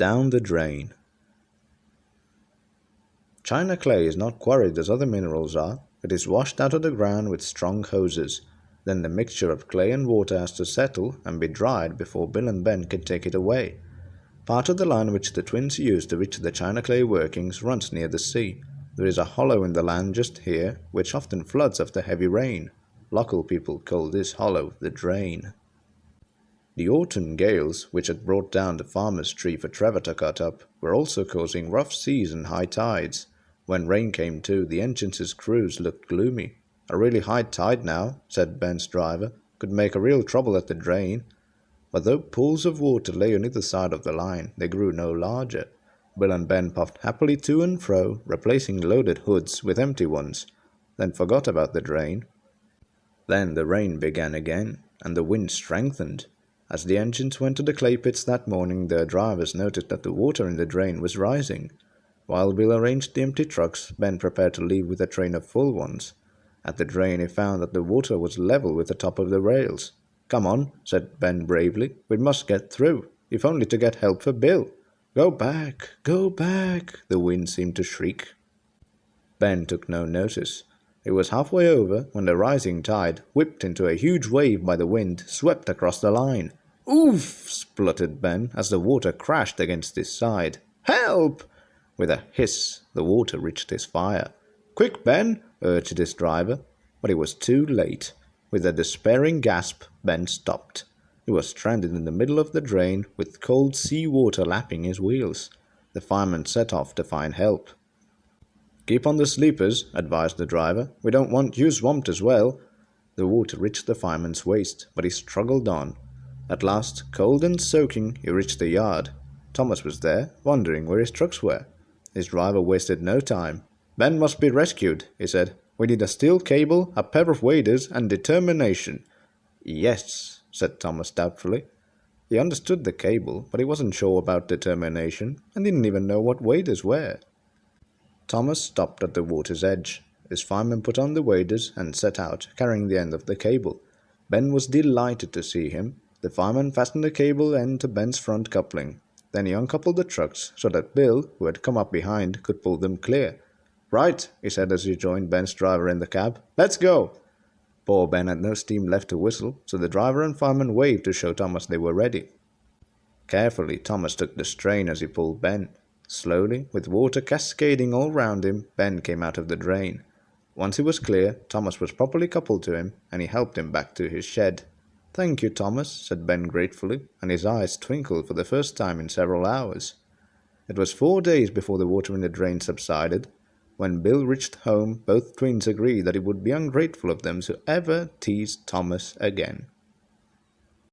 Down the drain. China clay is not quarried as other minerals are. It is washed out of the ground with strong hoses. Then the mixture of clay and water has to settle and be dried before Bill and Ben can take it away. Part of the line which the twins use to reach the China clay workings runs near the sea. There is a hollow in the land just here, which often floods after heavy rain. Local people call this hollow the drain. The autumn gales, which had brought down the farmer's tree for Trevor to cut up, were also causing rough seas and high tides. When rain came too, the engine's crews looked gloomy. "A really high tide now," said Ben's driver. "Could make a real trouble at the drain." But though pools of water lay on either side of the line, they grew no larger. Bill and Ben puffed happily to and fro, replacing loaded hoods with empty ones, then forgot about the drain. Then the rain began again, and the wind strengthened. As the engines went to the clay pits that morning, their drivers noticed that the water in the drain was rising. While Bill arranged the empty trucks, Ben prepared to leave with a train of full ones. At the drain he found that the water was level with the top of the rails. "Come on," said Ben bravely. "We must get through, if only to get help for Bill." Go back, the wind seemed to shriek. Ben took no notice. It was halfway over when the rising tide, whipped into a huge wave by the wind, swept across the line. "Oof!" spluttered Ben as the water crashed against his side. "Help!" With a hiss, the water reached his fire. "Quick, Ben!" urged his driver, but it was too late. With a despairing gasp, Ben stopped. He was stranded in the middle of the drain, with cold sea water lapping his wheels. The fireman set off to find help. "Keep on the sleepers," advised the driver. "We don't want you swamped as well." The water reached the fireman's waist, but he struggled on. At last, cold and soaking, he reached the yard. Thomas was there, wondering where his trucks were. His driver wasted no time. "Ben must be rescued," he said. "We need a steel cable, a pair of waders, and determination." "Yes," said Thomas doubtfully. He understood the cable, but he wasn't sure about determination, and didn't even know what waders were. Thomas stopped at the water's edge. His fireman put on the waders and set out, carrying the end of the cable. Ben was delighted to see him. The fireman fastened the cable end to Ben's front coupling. Then he uncoupled the trucks so that Bill, who had come up behind, could pull them clear. "Right," he said as he joined Ben's driver in the cab. "Let's go." Poor Ben had no steam left to whistle, so the driver and fireman waved to show Thomas they were ready. Carefully, Thomas took the strain as he pulled Ben. Slowly, with water cascading all round him, Ben came out of the drain. Once he was clear, Thomas was properly coupled to him, and he helped him back to his shed. "Thank you, Thomas," said Ben gratefully, and his eyes twinkled for the first time in several hours. It was 4 days before the water in the drain subsided. When Bill reached home, both twins agreed that it would be ungrateful of them to ever tease Thomas again.